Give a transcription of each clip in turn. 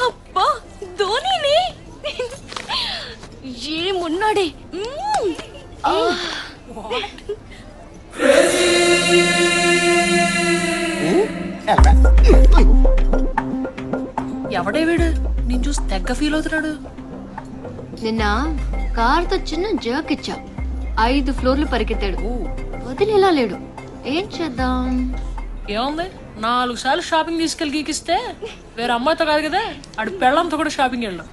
అబ్బా ధోనినే ఏమున్నాడే. ఎవడే వీడు? నేను చూసి తెగ్గ ఫీల్ అవుతున్నాడు. నిన్న కార్తో చిన్న జర్క్ ఇచ్చా, 5 ఫ్లోర్లు పరిగెత్తాడు. వదిలేలా లేడు. ఏం చేద్దాం? ఏముంది, 4 సార్లు షాపింగ్ తీసుకెళ్ళి గీకిస్తే వేరే అమ్మాయితో కాదు కదా, ఆడు పెళ్ళంతో కూడా షాపింగ్ వెళ్ళాం.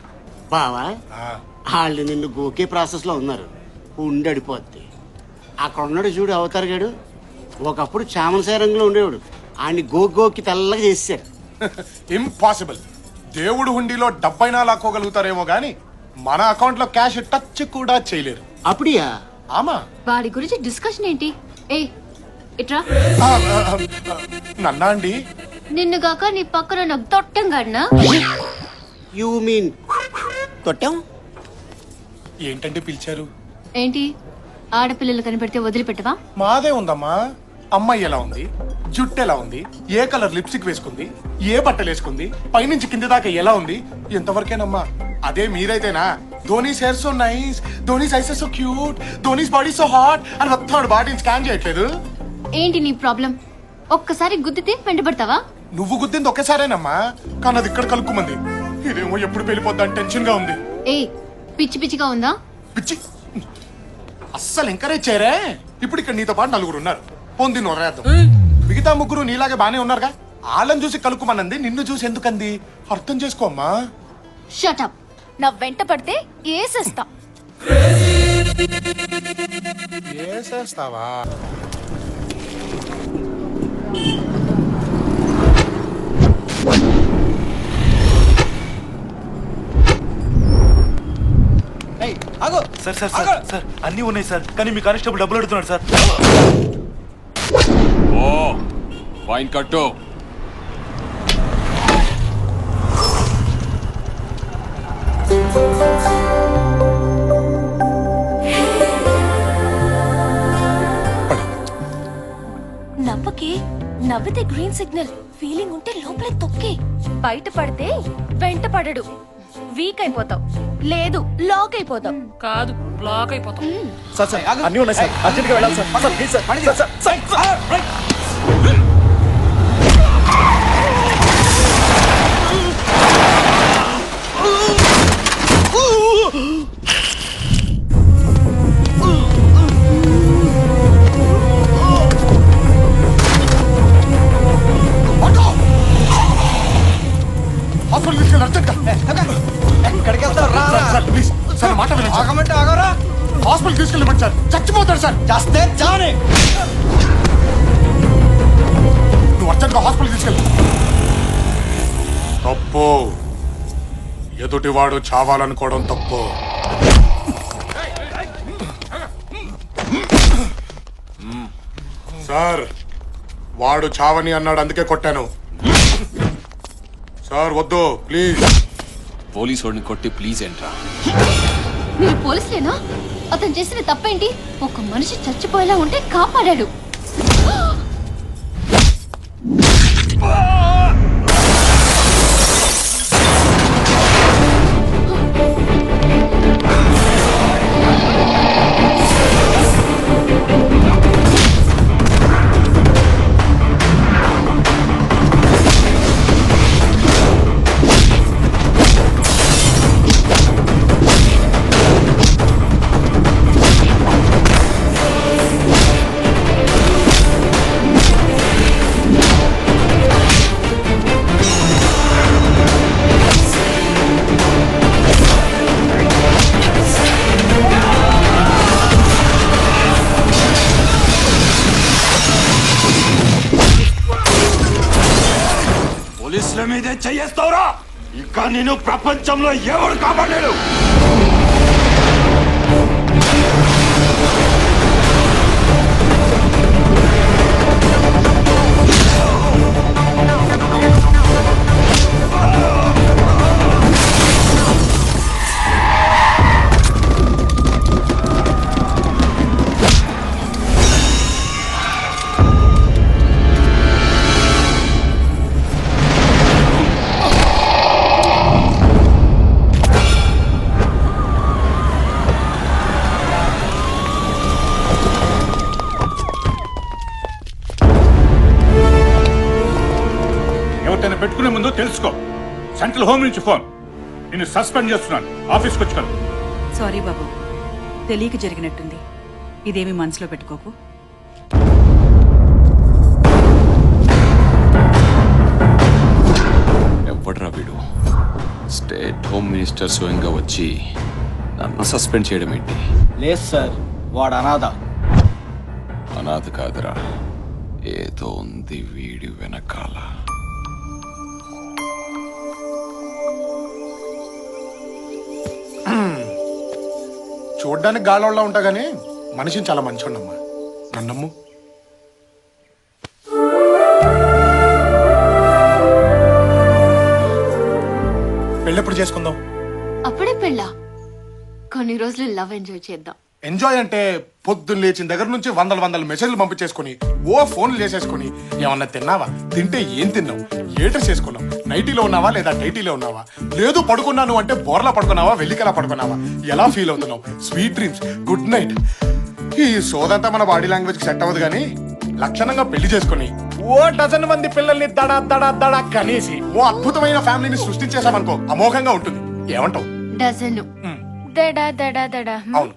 బావా వాళ్ళు నిన్ను గోకే ప్రాసెస్ లో ఉన్నారు. ఉండడిపోద్ది. అక్కడ ఉన్నాడు చూడు అవతార్ గాడు, ఒకప్పుడు చామనసాయ రంగులో ఉండేవాడు. ఆయన్ని గోకి తెల్లగా చేశారు. ఇంపాసిబుల్. దేవుడు హుండీలో డబ్బైనా లాక్కోగలుగుతారేమో గాని మన అకౌంట్ లో క్యాష్ టచ్ కూడా చేయలేరు. అప్పుడియా? ఆమా. వాడి గురించి డిస్కషన్ ఏంటి? ఏ ఇట్రా. నన్నా అండి? నిన్నుగాక నీ పక్కన నాకు తొట్టం గాడినా? You mean తొట్టం? ఏంటంటే పిలిచారు? ఏంటి ఆడపిల్లలు కనిపెడితే వదిలిపెట్టవా? మాదే ఉందమ్మా. అమ్మాయి ఎలా ఉంది, జుట్టు ఎలా ఉంది, ఏ కలర్ లిప్స్టిక్ వేసుకుంది, ఏ బట్టలు వేసుకుంది, పైనుంచి కింద దాకా ఎలా ఉంది, ఎంతవరకేనమ్మా. అదే మీరైతేనా Dhoni's hair so nice, Dhoni's eyes so cute, Dhoni's body so hot అని మొత్తం బాడీని స్కాన్ చేయట్లేదు. ఏంటి నీ ప్రాబ్లం? ఒక్కసారి గుద్దితే వెంటబడతావా? నువ్వు గుద్దింది ఒకేసారేనమ్మా, కానీ అది ఇక్కడ కలుక్కుమంది. ఇదేమో ఎప్పుడు వెళ్ళిపోద్దని టెన్షన్ గా ఉంది. ఏ పిచ్చి పిచ్చిగా ఉందా? పిచ్చి అస్సలు ఎంకరేజ్ చేయరే. ఇప్పుడు ఇక్కడ నీతో పాటు 4 ఉన్నారు. పొంది నొరేద్దాం. మిగతా 3 నీలాగే బానే ఉన్నారుగా. వాళ్ళని చూసి కలుక్కుమనంది, నిన్ను చూసి ఎందుకంది అర్థం చేసుకోమ్మా. Shut up. నా వెంట పడితే ఏసేస్తా. ఏసేస్తావా? సార్ సార్ సార్ సార్ అన్నీ ఉన్నాయి సార్, కానీ మీ కానిస్టేబుల్ డబ్బులు అడుగుతున్నాడు సార్. ఓ ఫైన్ కట్టు. నవ్వకే, నవ్వితే గ్రీన్ సిగ్నల్. ఫీలింగ్ ఉంటే లోపలే తొక్కే. బయట పడితే వెంట పడడు, వీక్ అయిపోతావు. లేదు లాక్ అయిపోతావు. కాదు బ్లాక్ అయిపోతాం. సార్ సార్ అన్నీ ఉన్నాయి సార్, అర్జెంట్ గా వెళ్ళాలి sir. Sir please sir, sir sir sir. Hospital తీసుకెళ్ళి అర్జెంట్. ఎక్కడికి వెళ్తావు? సార్ ప్లీజ్ సార్ మాట వినండి. ఆగమంటే ఆగరా. హాస్పిటల్ తీసుకెళ్ళమండి సార్, చచ్చిపోతాడు సార్. చేస్తే చానే. నువ్వు అర్జెంట్గా హాస్పిటల్ తీసుకెళ్ళి. తప్పు. ఎదుటివాడు చావాలనుకోవడం తప్పు. సార్ వాడు చావని అన్నాడు, అందుకే కొట్టాను. సార్ వద్దు ప్లీజ్. పోలీసు వాడిని కొట్టి ప్లీజ్ ఏంట్రా? మీరు పోలీసులేనా? అతను చేసిన తప్పేంటి? ఒక మనిషి చచ్చిపోయేలా ఉంటే కాపాడాడు. పోలీసుల మీదే చెయ్యేస్తావురా? ఇక నేను ప్రపంచంలో ఎవరు కాపాడలేడు. ఏదైనా పెట్టుకునే ముందు తెలుసుకో. సెంట్రల్ హోమ్ నుంచి ఫోన్. నిన్ను సస్పెండ్ చేస్తున్నాను. ఆఫీస్కి వచ్చుకోను. సారీ బాబు, తెలియక జరిగినట్టుంది. ఇదేమి మనసులో పెట్టుకోకు. ఎవడ్రా వీడు? స్టేట్ హోమ్ మినిస్టర్ స్వయంగా వచ్చి నన్ను సస్పెండ్ చేయడం ఏంటి? లేదు సార్, వాడు అనాథ. అనాథ కాదురా, ఏదో ఉంది వీడి వెనకాల. చూడ్డానికి గాళ్ళోళ్ళ ఉంటా గానీ మనిషిని చాలా మంచోడమ్మా. నన్నమ్ము. పెళ్ళెప్పుడు చేసుకుందాం? అప్పుడే పెళ్ళా? కొన్ని రోజులు లవ్ ఎంజాయ్ చేద్దాం. ఎంజాయ్ అంటే పొద్దున్న లేచిన దగ్గర నుంచి వందల మెసేజ్లు పంపించేసుకుని ఓ ఫోన్లు చేసేసుకుని ఏమన్నా తిన్నావా, తింటే ఏం తిన్నావు, ఏ డ్రెస్ చేసుకున్నావు, నైటీలో ఉన్నావా లేదా టైటీలో ఉన్నావా, లేదు పడుకున్నాను అంటే బోర్లా పడుకున్నావా, వెల్లికలా పడుకున్నావా, ఎలా ఫీల్ అవుతున్నావు, స్వీట్ డ్రీమ్స్, గుడ్ నైట్. ఈ సోదంతా మన బాడీ లాంగ్వేజ్ కి సెట్ అవ్వదు కానీ లక్షణంగా పెళ్లి చేసుకుని ఓ డజన్ మంది పిల్లల్ని దడా దడా దడా కనేసి ఓ అద్భుతమైన ఫ్యామిలీని సృష్టించేసామనుకో అమోఘంగా ఉంటుంది. ఏమంటావు? డజను. దడా దడా దడా. అవును.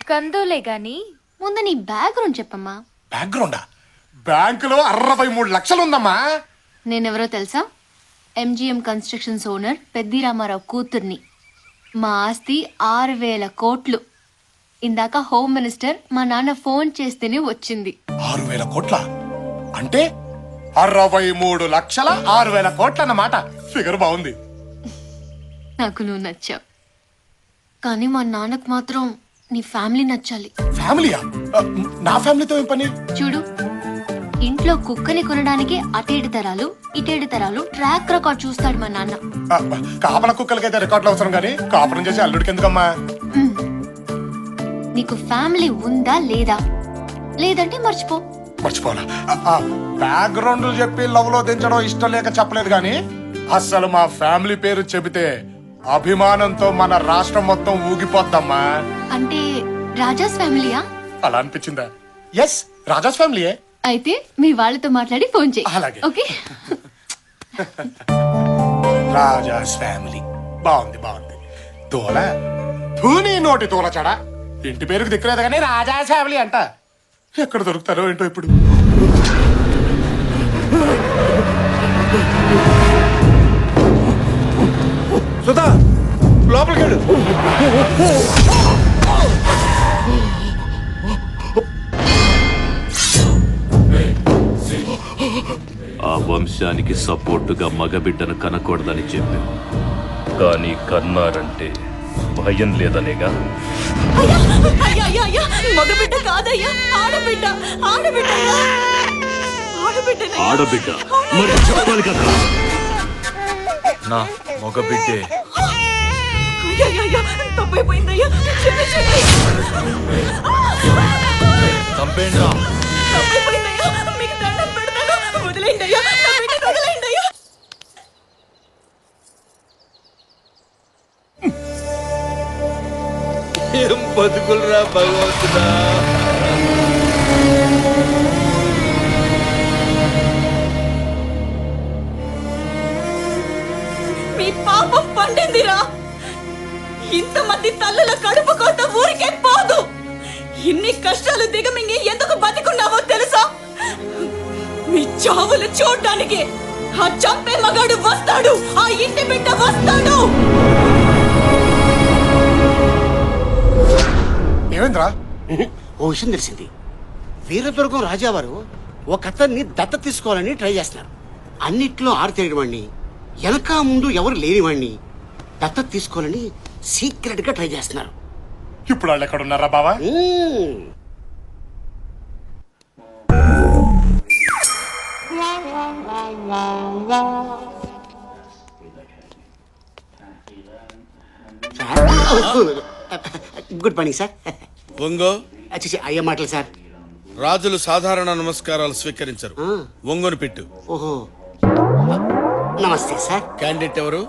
కందులే గాని ముందు నీ బ్యాక్గ్రౌండ్ చెప్పమ్మా. బ్యాక్గ్రౌండా? బ్యాంకులో 63 లక్షలు ఉందమ్మా. నేనెవరో తెలుసా? MGM constructions owner Peddi Ramarao కూతుర్ని. మా ఆస్తి 6,000 కోట్లు. ఇందాక హోమ్ మినిస్టర్ మా నాన్న ఫోన్ చేస్తేనే వచ్చింది. 6,000 కోట్ల అంటే 63,06,000 కోట్ల అన్నమాట. ఫిగర్ బాగుంది. నాకు నువ్వు నచ్చావు, కానీ మా నాన్నకు మాత్రం నీ ఫ్యామిలీ నచ్చాలి. ఫ్యామిలీయా? నా ఫ్యామిలీతో ఏం పని? చూడు, ఇంట్లో కుక్కని కొనడానికి అటేడు తరాలు ఇటేడు తరాలు ట్రాక్ రికార్డ్ చూస్తాడు మా నాన్న. కాపల కుక్కలకైతే రికార్డులు అవసరం కానీ కాపురం చేసి అల్లుడికి ఎందుకమ్మా? నీకు ఫ్యామిలీ ఉందా లేదా? లేదంటే మర్చిపో. మర్చిపోవాలా? బ్యాక్గ్రౌండ్లు చెప్పి లవ్ లో దించడం ఇష్టం లేక చెప్పలేదు కానీ అసలు మా ఫ్యామిలీ పేరు చెబితే అభిమానంతో మన రాష్ట్రం మొత్తం ఊగిపోద్దమ్మా. అంటే రాజాస్ ఫ్యామిలీయా? అలా అనిపించిందా? ఎస్, రాజాస్ ఫ్యామిలీయే. అయితే మీ వాళ్ళతో మాట్లాడి ఫోన్ చేయి. అలాగే. ఓకే. రాజాస్ ఫ్యామిలీ బాగుంది బాగుంది. తోల ధూని నోటి తోల చెడ. ఇంటి పేరుకు దిక్కులేదు కానీ రాజాస్ ఫ్యామిలీ అంట. ఎక్కడ దొరుకుతారో ఏంటో ఇప్పుడు. సుధా, లోపలికి వెళ్ళు. ఆ వంశానికి సపోర్టుగా మగబిడ్డను కనకూడదని చెప్పావు, కానీ కన్నారంటే భయం లేదనేగా. మగబిడ్డ కాదయ్యా, ఆడబిడ్డ. ఆడబిడ్డ. ఆడబిడ్డ మరి చెప్పాలి కదా. నా మగబిడ్డే. తప్పైపోయిందయ్యా, చంపేండ్రా. తప్పైపోయిందయ్యా, మీకు దండం పెడతాను, వదిలేయండయ్యా, నా బిడ్డను వదిలేయండయ్యా. ఏం బతుకులరా భగవంతుడా. మీ పాపం పండిందిరా. ఇంతమంది తల్లుల కడుపు కోత ఊరికే పోదు. ఇన్ని కష్టాలు దిగమింగి ఎందుకు బతికున్నావో తెలుసా? మీ చావులు చూడ్డానికి ఆ చంపే మగాడు వస్తాడు, ఆ ఇంటి బిడ్డ వస్తాడు. ఏమైందిరా? ఓ విషయం తెలిసింది. వీరదుర్గం రాజావారు ఒక అతన్ని దత్త తీసుకోవాలని ట్రై చేస్తున్నారు. అన్నిట్లో ఆరితేరినవాడిని, వెనక ముందు ఎవరు లేనివాడిని దత్త తీసుకోవాలని సీక్రెట్ గా ట్రై చేస్తున్నారు. ఇప్పుడు వాళ్ళు ఎక్కడ ఉన్నారా బావా? Good morning sir. ఒంగో. అయ్యే మాటలు సార్. రాజులు సాధారణ నమస్కారాలు స్వీకరించరు. ఒంగోని పెట్టు. ఓహో, నమస్తే సార్. క్యాండిడేట్ ఎవరు?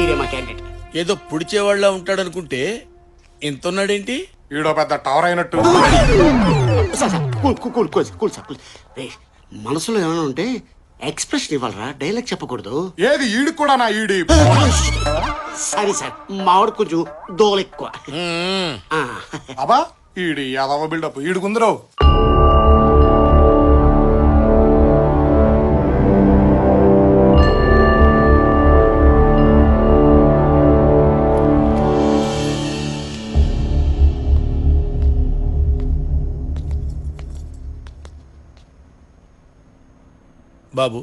ఇదే మా క్యాండిడేట్. ఏదో పుడిచేవాళ్ళ ఉంటాడనుకుంటే ఇంత ఉన్నాడేంటి? ఈడో పెద్ద టవర్ అయినట్టు. Sir cool sir. రేయ్, మనసులో ఏమైనా ఉంటే ఎక్స్ప్రెషన్ ఇవ్వాలరా, డైలాగ్ చెప్పకూడదు. ఏది ఈడు కూడా నా ఈడి. సరే సార్, మావాడు కొంచెం దోలెక్కువ. అబ్బా ఈడి యాదవ బిల్డప్ ఈడు కుందరావు. బాబు,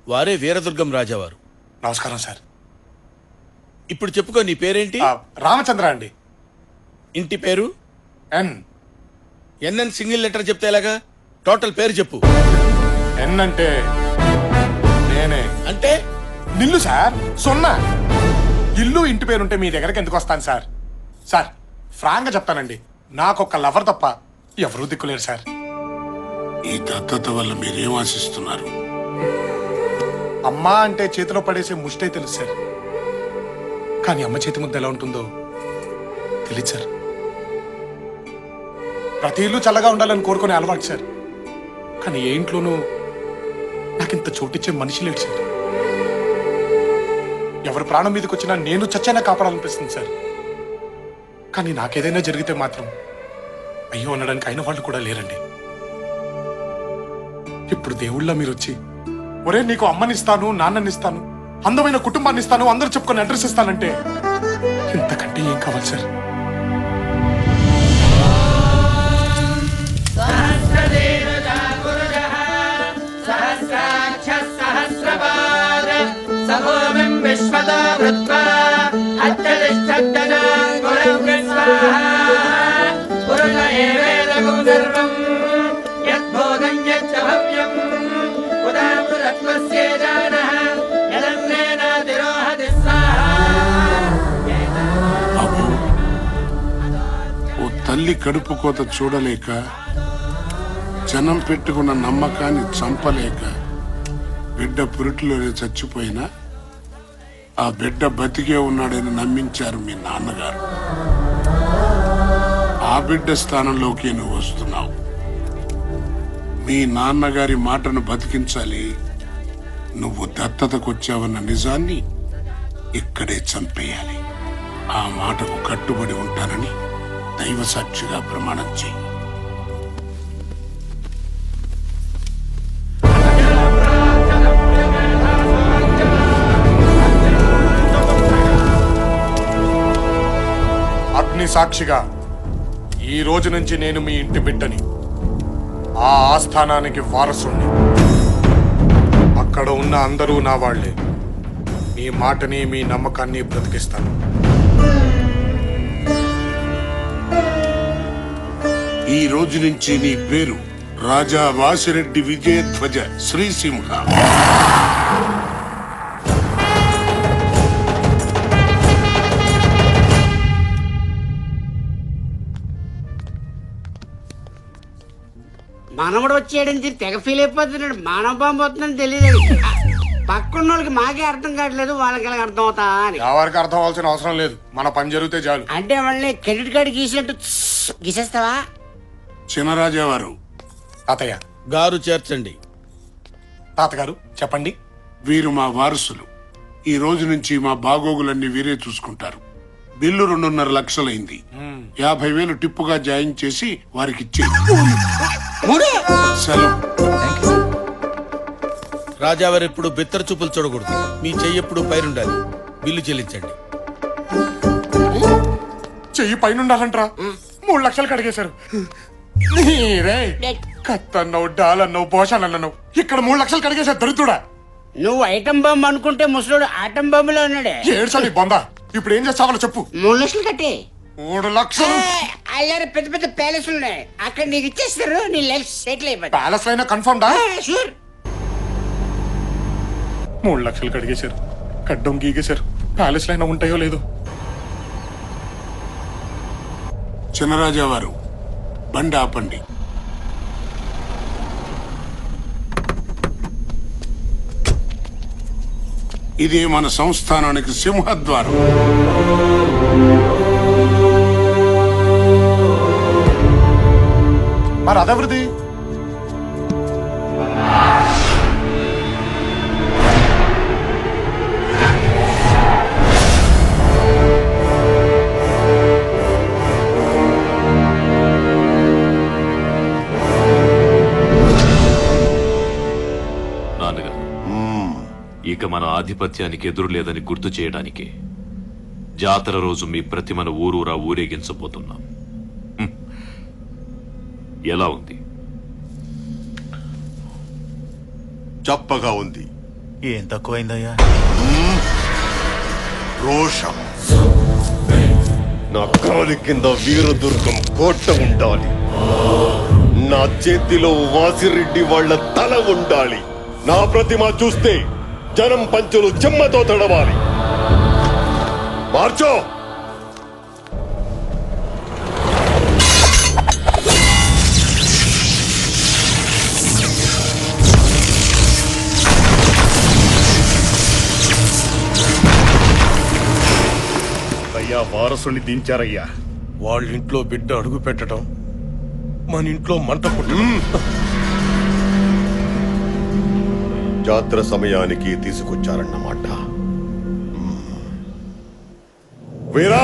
వారే వీరదుర్గం రాజావారు. నమస్కారం సార్. ఇప్పుడు చెప్పుకో, నీ పేరేంటి? రామచంద్ర అండి. ఇంటి పేరు? ఎన్. ఎన్ఎన్ సింగిల్ లెటర్ చెప్తే ఎలాగా? టోటల్ పేరు చెప్పు. ఎన్ అంటే నేనే. అంటే నిల్లు సార్, సున్నా. ఇల్లు ఇంటి పేరుంటే మీ దగ్గరికి ఎందుకు వస్తాను సార్? సార్ ఫ్రాంక్ గా చెప్తానండి, నాకొక్క లవర్ తప్ప ఎవరూ దిక్కులేరు సార్. ఈ దత్తత వల్ల మీరేం ఆశిస్తున్నారు? అమ్మా అంటే చేతిలో పడేసే ముష్టే తెలుసు సార్, కానీ అమ్మ చేతి ముద్ద ఎలా ఉంటుందో తెలియదు సార్. ప్రతి ఇల్లు చల్లగా ఉండాలని కోరుకునే అలవాటు సార్, కానీ ఏ ఇంట్లోనూ నాకింత చోటిచ్చే మనిషి లేడు సార్. ఎవరి ప్రాణం మీదకి వచ్చినా నేను చచ్చైనా కాపాడాలనిపిస్తుంది సార్, కానీ నాకేదైనా జరిగితే మాత్రం అయ్యో అనడానికి అయిన వాళ్ళు కూడా లేరండి. ఇప్పుడు దేవుళ్ళ మీరు వచ్చి, ఒరే నీకు అమ్మనిస్తాను, నాన్ననిస్తాను, అందమైన కుటుంబాన్ని ఇస్తాను, అందరూ చెప్పుకొని అడ్రస్ ఇస్తానంటే ఇంతకంటే ఏం కావాలి సార్? ఓ తల్లి కడుపు కోత చూడలేక, జనం పెట్టుకున్న నమ్మకాన్ని చంపలేక బిడ్డ పురిటిలోనే చచ్చిపోయినా ఆ బిడ్డ బతికే ఉన్నాడని నమ్మించారు మీ నాన్నగారు. ఆ బిడ్డ స్థానంలోకి నువ్వు వస్తున్నావు. మీ నాన్నగారి మాటను బతికించాలి. నువ్వు దత్తతకొచ్చావన్న నిజాన్ని ఇక్కడే చంపేయాలి. ఆ మాటకు కట్టుబడి ఉంటానని దైవ సాక్షిగా ప్రమాణం చేయి. అగ్ని సాక్షిగా ఈ రోజు నుంచి నేను మీ ఇంటి బిడ్డని, ఆ ఆస్థానానికి వారసుణ్ణి. అక్కడ ఉన్న అందరూ నా వాళ్లే. మీ మాటని, మీ నమ్మకాన్ని బ్రతికిస్తాను. ఈ రోజు నుంచి నీ పేరు రాజా వాసిరెడ్డి విజయధ్వజ శ్రీసింహ. మనవడు వచ్చేయడానికి తెగ ఫీల్ అయిపోతున్నాడు. మానవ బాంబు వస్తుందని తెలియదు. పక్కన్న వాళ్ళకి మాకే అర్థం కావట్లేదు, వాళ్ళకి ఎలా అర్థం అవుతా అని. ఎవరికి అర్థం అవ్వాల్సిన అవసరం లేదు, మన పని జరిగితే చాలు. అంటే వాళ్ళని క్రెడిట్ కార్డు గీసినట్టు గీసేస్తావా? చినరాజా వారు. తాతయ్య గారు చేర్చండి. తాతగారు చెప్పండి. వీరు మా వారసులు. ఈ రోజు నుంచి మా బాగోగులన్నీ వీరే చూసుకుంటారు. బిల్లు 2.5 లక్షలైంది. 50,000 టిప్పుగా జాయిన్ చేసి వారికి ఇచ్చే సెలవు. రాజావారు ఎప్పుడు బిత్తర చూపులు చూడకూడదు. మీ చెయ్యి ఎప్పుడు పైరుండాలి. బిల్లు చెల్లించండి. చెయ్యి పైన ఉండాలంటరా? 3 లక్షలు కడిగేశారు. నీరే కత్తన్నావు, డాలన్నావు, పోషాలన్నావు, ఇక్కడ 3 లక్షలు కడిగేశారు దరిద్రుడా. నువ్వు ఐటమ్ బాంబు అనుకుంటే ముసలోడు ఆటం బాంబులో ఉన్నాడే. ఏడ్చాలి బొందా. ఇప్పుడు ఏం చేస్తావో చెప్పు. 3 లక్షలు కట్టే. 3 లక్షలు అయ్యారు. పెద్ద పెద్ద ప్యాలెస్ ఉన్నాయి, అక్కడ నీకు ఇచ్చేస్తారు. నీ లైఫ్ సెటిల్ అయిపోతుంది. ప్యాలెస్ అయినా కన్ఫర్మ్ డా? షూర్. 3 లక్షలు కడిగేశారు, కడ్డం గీగేశారు. ప్యాలెస్ అయినా ఉంటాయో లేదో. చినరాజా వారు, బండి ఆపండి. ఇది మన సంస్థానానికి సింహద్వారం. అదెవరిది? నాన్నగారు, ఇక మన ఆధిపత్యానికి ఎదురు లేదని గుర్తు చేయడానికి జాతర రోజు మీ ప్రతిమను ఊరూరా ఊరేగించబోతున్నాం. ఎలా ఉంది? చప్పగా ఉంది. ఏం తక్కువైందయ్యా? రోషం. నా కాలి కింద వీరదుర్గం కోట ఉండాలి. నా చేతిలో వాసిరెడ్డి వాళ్ళ తల ఉండాలి. నా ప్రతిమ చూస్తే జనం పంచులు చెమ్మతో తడవాలి. మార్చో. అయ్యా, వారసుని దించారయ్యా. వాళ్ళ ఇంట్లో బిడ్డ అడుగు పెట్టడం, మన ఇంట్లో మంట పుట్టడం. జాతర సమయానికి తీసుకొచ్చారన్నమాట. వీరా,